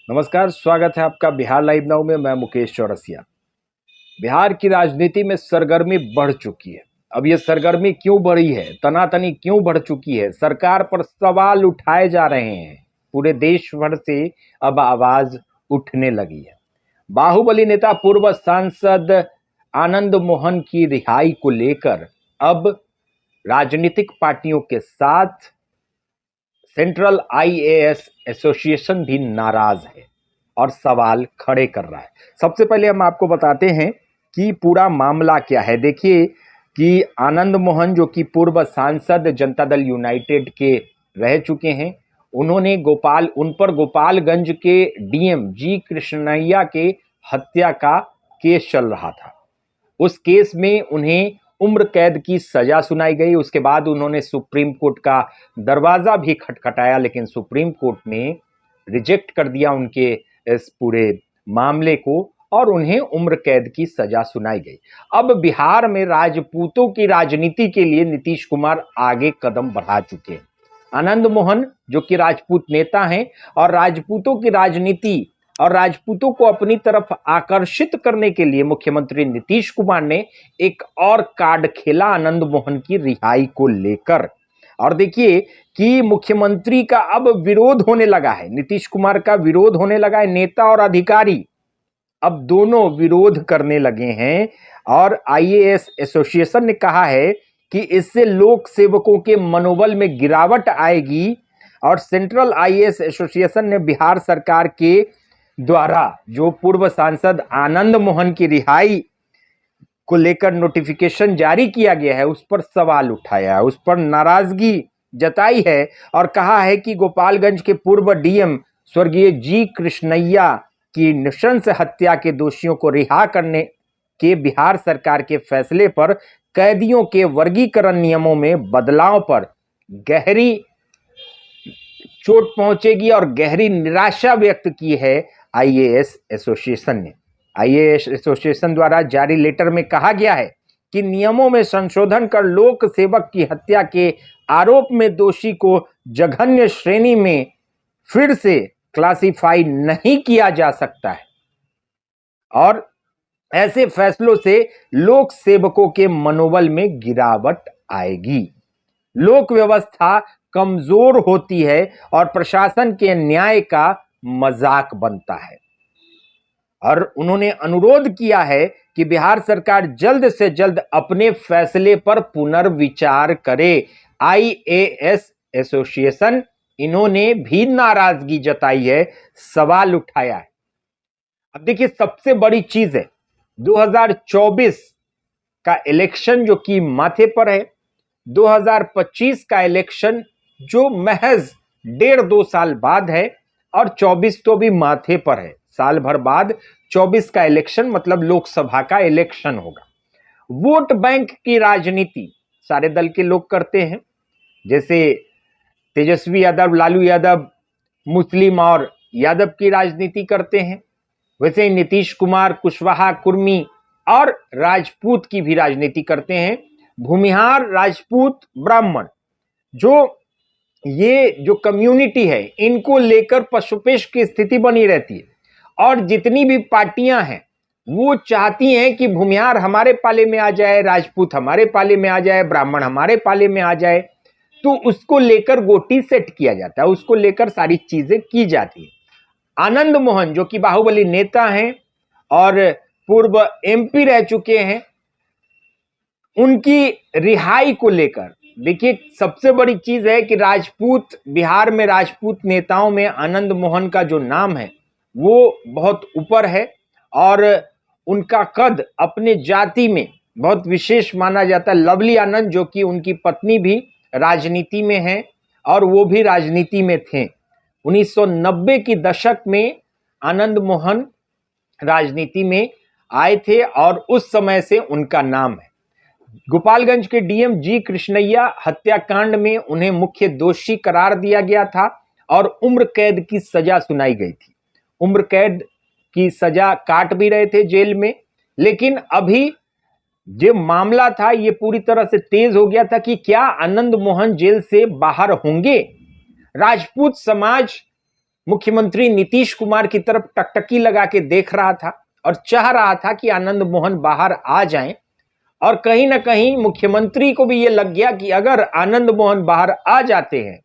नमस्कार, स्वागत है आपका बिहार लाइव नाउ में। मैं मुकेश चौरसिया। बिहार की राजनीति में सरगर्मी बढ़ चुकी है। अब ये सरगर्मी क्यों बढ़ी है, तनातनी क्यों बढ़ चुकी है, सरकार पर सवाल उठाए जा रहे हैं। पूरे देश भर से अब आवाज उठने लगी है। बाहुबली नेता पूर्व सांसद आनंद मोहन की रिहाई को लेकर अब राजनीतिक पार्टियों के साथ सेंट्रल आईएएस एसोसिएशन भी नाराज है और सवाल खड़े कर रहा है। सबसे पहले हम आपको बताते हैं कि पूरा मामला क्या है। देखिए कि आनंद मोहन जो कि पूर्व सांसद जनता दल यूनाइटेड के रह चुके हैं, उन्होंने उन पर गोपालगंज के डीएम जी कृष्णैया के हत्या का केस चल रहा था। उस केस में उन्हें उम्र कैद की सजा सुनाई गई। उसके बाद उन्होंने सुप्रीम कोर्ट का दरवाजा भी खटखटाया, लेकिन सुप्रीम कोर्ट ने रिजेक्ट कर दिया उनके इस पूरे मामले को और उन्हें उम्र कैद की सजा सुनाई गई। अब बिहार में राजपूतों की राजनीति के लिए नीतीश कुमार आगे कदम बढ़ा चुके हैं। आनंद मोहन जो कि राजपूत नेता हैं और राजपूतों की राजनीति और राजपूतों को अपनी तरफ आकर्षित करने के लिए मुख्यमंत्री नीतीश कुमार ने एक और कार्ड खेला आनंद मोहन की रिहाई को लेकर। और देखिए कि मुख्यमंत्री का अब विरोध होने लगा है, नीतीश कुमार का विरोध होने लगा है। नेता और अधिकारी अब दोनों विरोध करने लगे हैं और आईएएस एसोसिएशन ने कहा है कि इससे लोक सेवकों के मनोबल में गिरावट आएगी। और सेंट्रल आईएएस एसोसिएशन ने बिहार सरकार के द्वारा जो पूर्व सांसद आनंद मोहन की रिहाई को लेकर नोटिफिकेशन जारी किया गया है उस पर सवाल उठाया है, उस पर नाराजगी जताई है और कहा है कि गोपालगंज के पूर्व डीएम स्वर्गीय जी कृष्णैया की नृशंस हत्या के दोषियों को रिहा करने के बिहार सरकार के फैसले पर कैदियों के वर्गीकरण नियमों में बदलाव पर गहरी चोट पहुंचेगी और गहरी निराशा व्यक्त की है आईएएस एसोसिएशन ने। आईएएस एसोसिएशन द्वारा जारी लेटर में कहा गया है कि नियमों में संशोधन कर लोक सेवक की हत्या के आरोप में दोषी को जघन्य श्रेणी में फिर से क्लासिफाई नहीं किया जा सकता है और ऐसे फैसलों से लोक सेवकों के मनोबल में गिरावट आएगी। लोक व्यवस्था कमजोर होती है और प्रशासन के न्याय का मजाक बनता है। और उन्होंने अनुरोध किया है कि बिहार सरकार जल्द से जल्द अपने फैसले पर पुनर्विचार करे। आईएएस एसोसिएशन इन्होंने भी नाराजगी जताई है, सवाल उठाया है। अब देखिए सबसे बड़ी चीज है 2024 का इलेक्शन जो कि माथे पर है, 2025 का इलेक्शन जो महज 1.5-2 साल बाद है और 24 तो भी माथे पर है। साल भर बाद 24 का इलेक्शन मतलब लोकसभा का इलेक्शन होगा। वोट बैंक की राजनीति सारे दल के लोग करते हैं, जैसे तेजस्वी यादव, लालू यादव मुस्लिम और यादव की राजनीति करते हैं, वैसे ही नीतीश कुमार कुशवाहा, कुर्मी और राजपूत की भी राजनीति करते हैं। भूमिहार, राजपूत, ब्राह्मण ये जो कम्युनिटी है इनको लेकर पशुपेश की स्थिति बनी रहती है और जितनी भी पार्टियां हैं वो चाहती हैं कि भूमिहार हमारे पाले में आ जाए, राजपूत हमारे पाले में आ जाए, ब्राह्मण हमारे पाले में आ जाए, तो उसको लेकर गोटी सेट किया जाता है, उसको लेकर सारी चीजें की जाती है। आनंद मोहन जो कि बाहुबली नेता हैं और पूर्व एमपी रह चुके हैं, उनकी रिहाई को लेकर देखिए सबसे बड़ी चीज है कि राजपूत, बिहार में राजपूत नेताओं में आनंद मोहन का जो नाम है वो बहुत ऊपर है और उनका कद अपने जाति में बहुत विशेष माना जाता है। लवली आनंद जो कि उनकी पत्नी भी राजनीति में है और वो भी राजनीति में थे। 1990 की दशक में आनंद मोहन राजनीति में आए थे और उस समय से उनका नाम है। गोपालगंज के डीएम जी कृष्णैया हत्याकांड में उन्हें मुख्य दोषी करार दिया गया था और उम्र कैद की सजा सुनाई गई थी। उम्र कैद की सजा काट भी रहे थे जेल में, लेकिन अभी जो मामला था ये पूरी तरह से तेज हो गया था कि क्या आनंद मोहन जेल से बाहर होंगे। राजपूत समाज मुख्यमंत्री नीतीश कुमार की तरफ टकटकी लगा के देख रहा था और चाह रहा था कि आनंद मोहन बाहर आ जाएं। और कहीं ना कहीं मुख्यमंत्री को भी यह लग गया कि अगर आनंद मोहन बाहर आ जाते हैं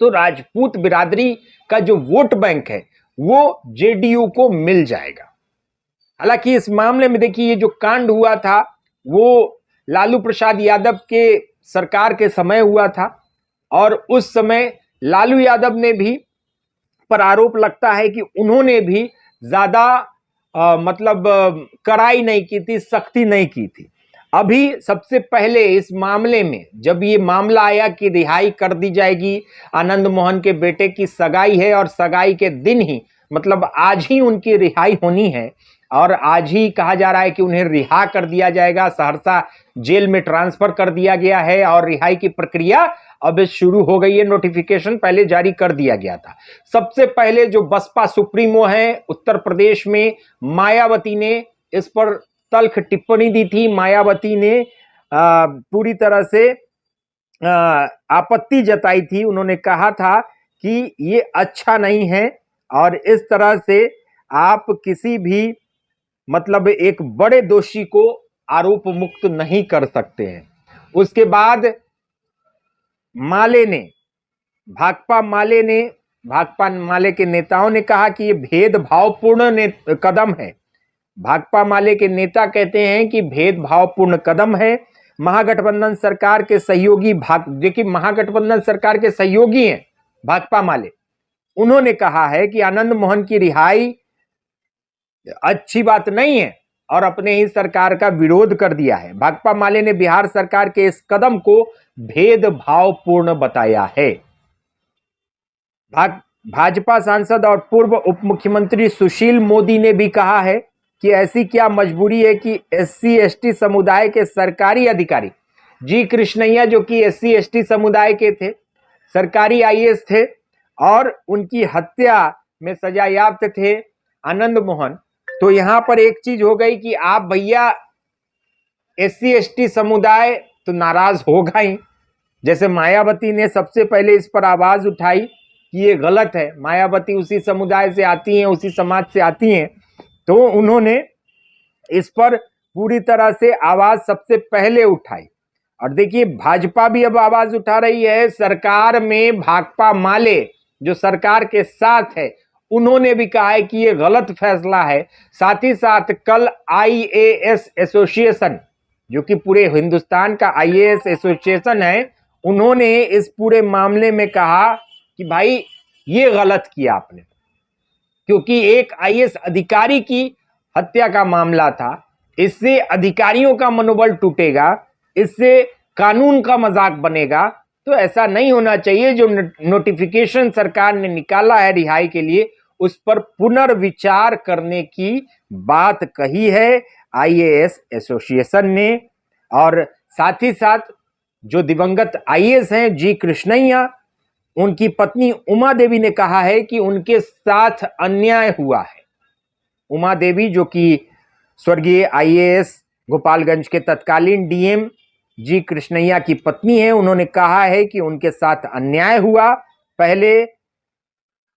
तो राजपूत बिरादरी का जो वोट बैंक है वो जेडीयू को मिल जाएगा। हालांकि इस मामले में देखिए, ये जो कांड हुआ था वो लालू प्रसाद यादव के सरकार के समय हुआ था और उस समय लालू यादव ने भी, पर आरोप लगता है कि उन्होंने भी ज्यादा कड़ाई नहीं की थी, सख्ती नहीं की थी। अभी सबसे पहले इस मामले में जब ये मामला आया कि रिहाई कर दी जाएगी, आनंद मोहन के बेटे की सगाई है और सगाई के दिन ही आज ही उनकी रिहाई होनी है और आज ही कहा जा रहा है कि उन्हें रिहा कर दिया जाएगा। सहरसा जेल में ट्रांसफर कर दिया गया है और रिहाई की प्रक्रिया अब शुरू हो गई है। नोटिफिकेशन पहले जारी कर दिया गया था। सबसे पहले जो बसपा सुप्रीमो है उत्तर प्रदेश में, मायावती ने इस पर तल्ख टिप्पणी दी थी। मायावती ने पूरी तरह से आपत्ति जताई थी। उन्होंने कहा था कि ये अच्छा नहीं है और इस तरह से आप किसी भी एक बड़े दोषी को आरोप मुक्त नहीं कर सकते हैं। उसके बाद भाकपा माले के नेताओं ने कहा कि ये भेदभावपूर्ण कदम है। भाकपा माले के नेता कहते हैं कि भेदभावपूर्ण कदम है। महागठबंधन सरकार के सहयोगी देखिए महागठबंधन सरकार के सहयोगी हैं भाकपा माले। उन्होंने कहा है कि आनंद मोहन की रिहाई अच्छी बात नहीं है और अपने ही सरकार का विरोध कर दिया है। भाकपा माले ने बिहार सरकार के इस कदम को भेदभावपूर्ण बताया है। भाजपा सांसद और पूर्व उप मुख्यमंत्री सुशील मोदी ने भी कहा है कि ऐसी क्या मजबूरी है कि SC/ST समुदाय के सरकारी अधिकारी जी कृष्णैया, जो कि SC/ST समुदाय के थे, सरकारी IAS थे और उनकी हत्या में सजायाफ्त थे आनंद मोहन। तो यहां पर एक चीज हो गई कि आप भैया SC/ST समुदाय तो नाराज होगा ही। जैसे मायावती ने सबसे पहले इस पर आवाज उठाई कि ये गलत है। मायावती उसी समुदाय से आती हैं, उसी समाज से आती हैं, तो उन्होंने इस पर पूरी तरह से आवाज सबसे पहले उठाई। और देखिए भाजपा भी अब आवाज उठा रही है। सरकार में भाकपा माले जो सरकार के साथ है उन्होंने भी कहा है कि ये गलत फैसला है। साथ ही साथ कल IAS एसोसिएशन, जो कि पूरे हिंदुस्तान का IAS एसोसिएशन है, उन्होंने इस पूरे मामले में कहा कि भाई ये गलत किया आपने, क्योंकि एक IAS अधिकारी की हत्या का मामला था। इससे अधिकारियों का मनोबल टूटेगा, इससे कानून का मजाक बनेगा। तो ऐसा नहीं होना चाहिए। जो नोटिफिकेशन सरकार ने निकाला है रिहाई के लिए, उस पर पुनर्विचार करने की बात कही है IAS एसोसिएशन ने। और साथ ही साथ जो दिवंगत IAS हैं जी कृष्णैया, उनकी पत्नी उमा देवी ने कहा है कि उनके साथ अन्याय हुआ है। उमा देवी जो कि स्वर्गीय IAS गोपालगंज के तत्कालीन DM जी कृष्णैया की पत्नी है, उन्होंने कहा है कि उनके साथ अन्याय हुआ। पहले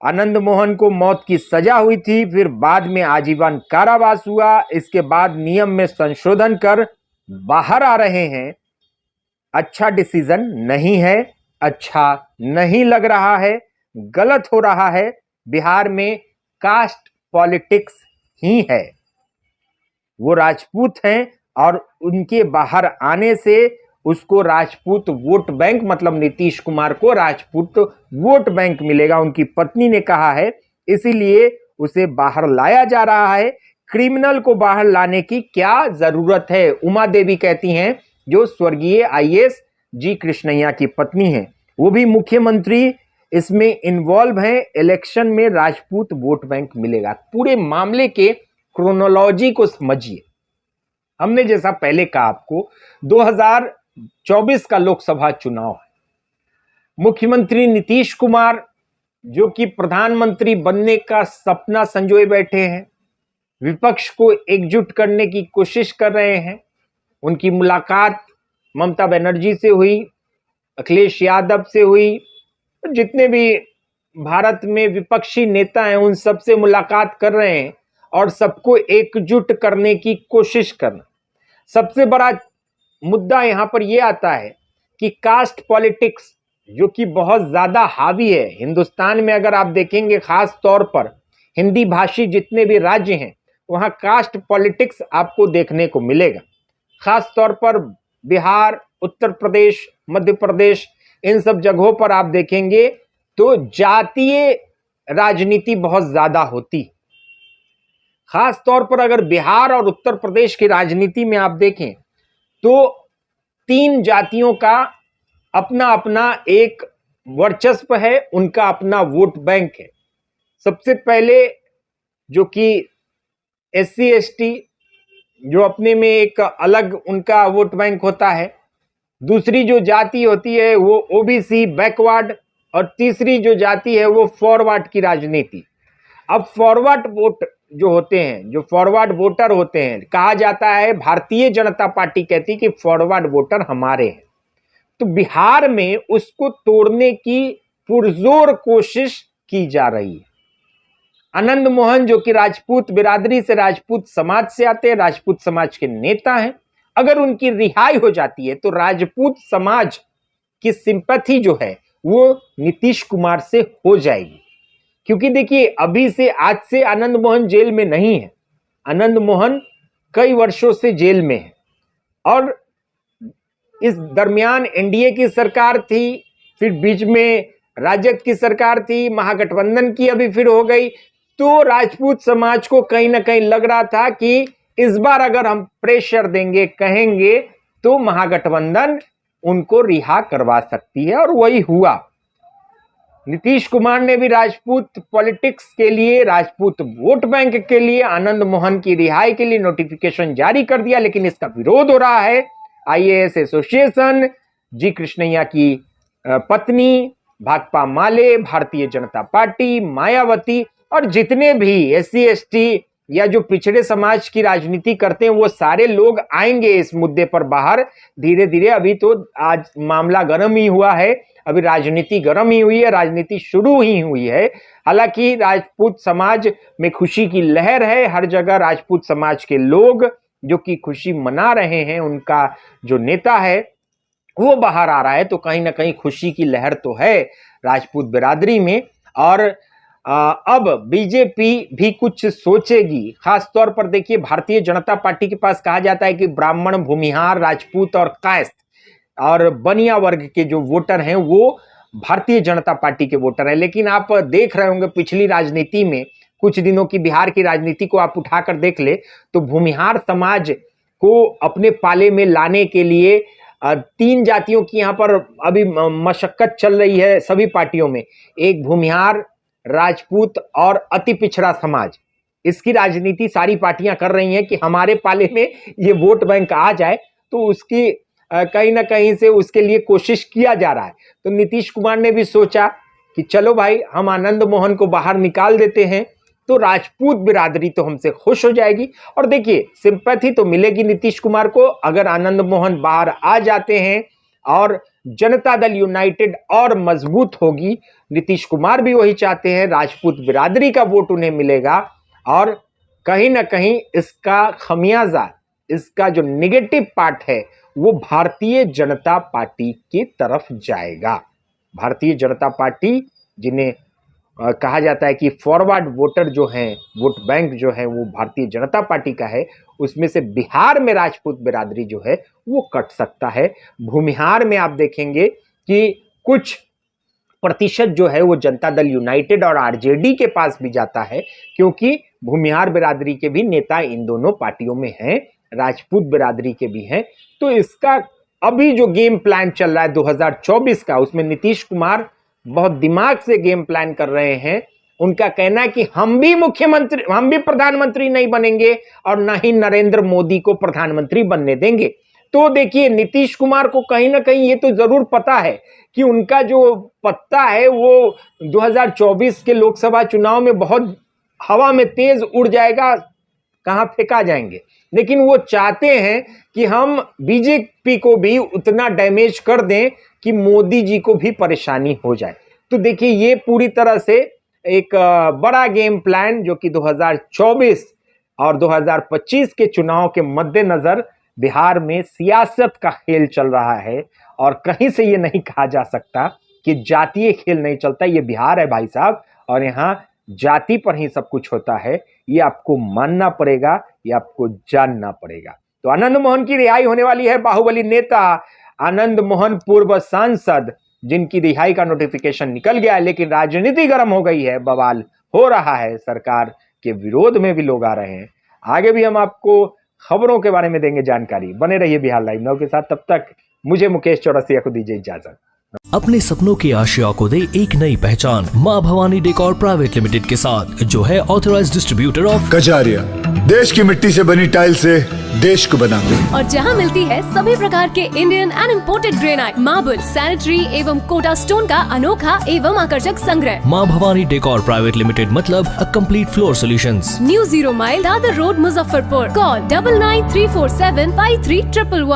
आनंद मोहन को मौत की सजा हुई थी, फिर बाद में आजीवन कारावास हुआ। इसके बाद नियम में संशोधन कर बाहर आ रहे हैं। अच्छा डिसीजन नहीं है, अच्छा नहीं लग रहा है, गलत हो रहा है। बिहार में कास्ट पॉलिटिक्स ही है। वो राजपूत हैं और उनके बाहर आने से उसको राजपूत वोट बैंक, नीतीश कुमार को राजपूत वोट बैंक मिलेगा, उनकी पत्नी ने कहा है। इसीलिए उसे बाहर लाया जा रहा है। क्रिमिनल को बाहर लाने की क्या जरूरत है, उमा देवी कहती हैं, जो स्वर्गीय IAS जी कृष्णैया की पत्नी हैं। वो भी मुख्यमंत्री इसमें इन्वॉल्व हैं। इलेक्शन में राजपूत वोट बैंक मिलेगा। पूरे मामले के क्रोनोलॉजी को समझिए। हमने जैसा पहले कहा आपको, 2024 का लोकसभा चुनाव है। मुख्यमंत्री नीतीश कुमार जो कि प्रधानमंत्री बनने का सपना संजोए बैठे हैं, विपक्ष को एकजुट करने की कोशिश कर रहे हैं। उनकी मुलाकात ममता बनर्जी से हुई, अखिलेश यादव से हुई, जितने भी भारत में विपक्षी नेता हैं उन सबसे मुलाकात कर रहे हैं और सबको एकजुट करने की कोशिश करना। सबसे बड़ा मुद्दा यहां पर यह आता है कि कास्ट पॉलिटिक्स जो कि बहुत ज्यादा हावी है हिंदुस्तान में। अगर आप देखेंगे खास तौर पर हिंदी भाषी जितने भी राज्य हैं वहां कास्ट पॉलिटिक्स आपको देखने को मिलेगा। खास तौर पर बिहार, उत्तर प्रदेश, मध्य प्रदेश, इन सब जगहों पर आप देखेंगे तो जातीय राजनीति बहुत ज्यादा होती। खास तौर पर अगर बिहार और उत्तर प्रदेश की राजनीति में आप देखें तो 3 जातियों का अपना अपना एक वर्चस्व है, उनका अपना वोट बैंक है। सबसे पहले जो कि SC ST जो अपने में एक अलग उनका वोट बैंक होता है, दूसरी जो जाति होती है वो OBC बैकवर्ड, और तीसरी जो जाति है वो फॉरवर्ड की राजनीति। अब फॉरवर्ड वोट जो होते हैं, जो फॉरवर्ड वोटर होते हैं, कहा जाता है भारतीय जनता पार्टी कहती कि फॉरवर्ड वोटर हमारे हैं। तो बिहार में उसको तोड़ने की पुरजोर कोशिश की जा रही है। आनंद मोहन जो कि राजपूत बिरादरी से, राजपूत समाज से आते हैं, राजपूत समाज के नेता हैं, अगर उनकी रिहाई हो जाती है तो राजपूत समाज की सिंपैथी जो है वो नीतीश कुमार से हो जाएगी। क्योंकि देखिए अभी से, आज से आनंद मोहन जेल में नहीं है। आनंद मोहन कई वर्षों से जेल में है और इस दरमियान NDA की सरकार थी, फिर बीच में राजद की सरकार थी, महागठबंधन की अभी फिर हो गई। तो राजपूत समाज को कहीं ना कहीं लग रहा था कि इस बार अगर हम प्रेशर देंगे, कहेंगे, तो महागठबंधन उनको रिहा करवा सकती है, और वही हुआ। नीतीश कुमार ने भी राजपूत पॉलिटिक्स के लिए, राजपूत वोट बैंक के लिए आनंद मोहन की रिहाई के लिए नोटिफिकेशन जारी कर दिया, लेकिन इसका विरोध हो रहा है। IAS एसोसिएशन, जी कृष्णैया की पत्नी, भाकपा माले, भारतीय जनता पार्टी, मायावती और जितने भी SC ST या जो पिछड़े समाज की राजनीति करते हैं वो सारे लोग आएंगे इस मुद्दे पर बाहर धीरे धीरे। अभी तो आज मामला गर्म ही हुआ है, अभी राजनीति गर्म ही हुई है, राजनीति शुरू ही हुई है। हालांकि राजपूत समाज में खुशी की लहर है, हर जगह राजपूत समाज के लोग जो कि खुशी मना रहे हैं, उनका जो नेता है वो बाहर आ रहा है, तो कहीं ना कहीं खुशी की लहर तो है राजपूत बिरादरी में। और अब बीजेपी भी कुछ सोचेगी। खास तौर पर देखिए भारतीय जनता पार्टी के पास कहा जाता है कि ब्राह्मण, भूमिहार, राजपूत और कायस्थ और बनिया वर्ग के जो वोटर हैं वो भारतीय जनता पार्टी के वोटर हैं। लेकिन आप देख रहे होंगे पिछली राजनीति में, कुछ दिनों की बिहार की राजनीति को आप उठाकर देख ले तो भूमिहार समाज को अपने पाले में लाने के लिए 3 जातियों की यहाँ पर अभी मशक्कत चल रही है सभी पार्टियों में। एक भूमिहार, राजपूत और अति पिछड़ा समाज, इसकी राजनीति सारी पार्टियां कर रही हैं कि हमारे पाले में ये वोट बैंक आ जाए, तो उसकी कहीं ना कहीं से उसके लिए कोशिश किया जा रहा है। तो नीतीश कुमार ने भी सोचा कि चलो भाई हम आनंद मोहन को बाहर निकाल देते हैं तो राजपूत बिरादरी तो हमसे खुश हो जाएगी। और देखिए सिंपैथी तो मिलेगी नीतीश कुमार को अगर आनंद मोहन बाहर आ जाते हैं, और जनता दल यूनाइटेड और मजबूत होगी। नीतीश कुमार भी वही चाहते हैं, राजपूत बिरादरी का वोट उन्हें मिलेगा और कहीं ना कहीं इसका खमियाजा, इसका जो निगेटिव पार्ट है वो भारतीय जनता पार्टी की तरफ जाएगा। भारतीय जनता पार्टी जिन्हें कहा जाता है कि फॉरवर्ड वोटर जो हैं, वोट बैंक जो है वो भारतीय जनता पार्टी का है, उसमें से बिहार में राजपूत बिरादरी जो है वो कट सकता है। भूमिहार में आप देखेंगे कि कुछ प्रतिशत जो है वो जनता दल यूनाइटेड और RJD के पास भी जाता है, क्योंकि भूमिहार बिरादरी के भी नेता इन दोनों पार्टियों में हैं, राजपूत बिरादरी के भी हैं। तो इसका अभी जो गेम प्लान चल रहा है 2024 का, उसमें नीतीश कुमार बहुत दिमाग से गेम प्लान कर रहे हैं। उनका कहना है कि हम भी मुख्यमंत्री, हम भी प्रधानमंत्री नहीं बनेंगे और ना ही नरेंद्र मोदी को प्रधानमंत्री बनने देंगे। तो देखिए नीतीश कुमार को कहीं ना कहीं ये तो जरूर पता है कि उनका जो पत्ता है वो 2024 के लोकसभा चुनाव में बहुत हवा में तेज उड़ जाएगा, कहां फेंका जाएंगे। लेकिन वो चाहते हैं कि हम बीजेपी को भी उतना डैमेज कर दें कि मोदी जी को भी परेशानी हो जाए। तो देखिए ये पूरी तरह से एक बड़ा गेम प्लान जो कि 2024 और 2025 के चुनाव के मद्देनजर बिहार में सियासत का खेल चल रहा है। और कहीं से ये नहीं कहा जा सकता कि जातीय खेल नहीं चलता। ये बिहार है भाई साहब, और यहाँ जाति पर ही सब कुछ होता है। ये आपको मानना पड़ेगा, ये आपको जानना पड़ेगा। तो आनंद मोहन की रिहाई होने वाली है। बाहुबली नेता आनंद मोहन पूर्व सांसद जिनकी रिहाई का नोटिफिकेशन निकल गया है, लेकिन राजनीति गर्म हो गई है, बवाल हो रहा है, सरकार के विरोध में भी लोग आ रहे हैं। आगे भी हम आपको खबरों के बारे में देंगे जानकारी। बने रहिए बिहार लाइव नाउ के साथ। तब तक मुझे मुकेश चौरसिया को दीजिए इजाजत। अपने सपनों की आशिया को दे एक नई पहचान माँ भवानी डेकोर प्राइवेट लिमिटेड के साथ, जो है ऑथराइज्ड डिस्ट्रीब्यूटर ऑफ कजारिया। देश की मिट्टी से बनी टाइल से देश को बनाते हैं। और जहां मिलती है सभी प्रकार के Indian and imported granite, marble, sanitary एवं कोटा स्टोन का अनोखा एवं आकर्षक संग्रह। माँ भवानी डेकोर प्राइवेट लिमिटेड मतलब a complete floor solutions. New 0 mile Dadar road, Muzaffarpur. Call 9934753111।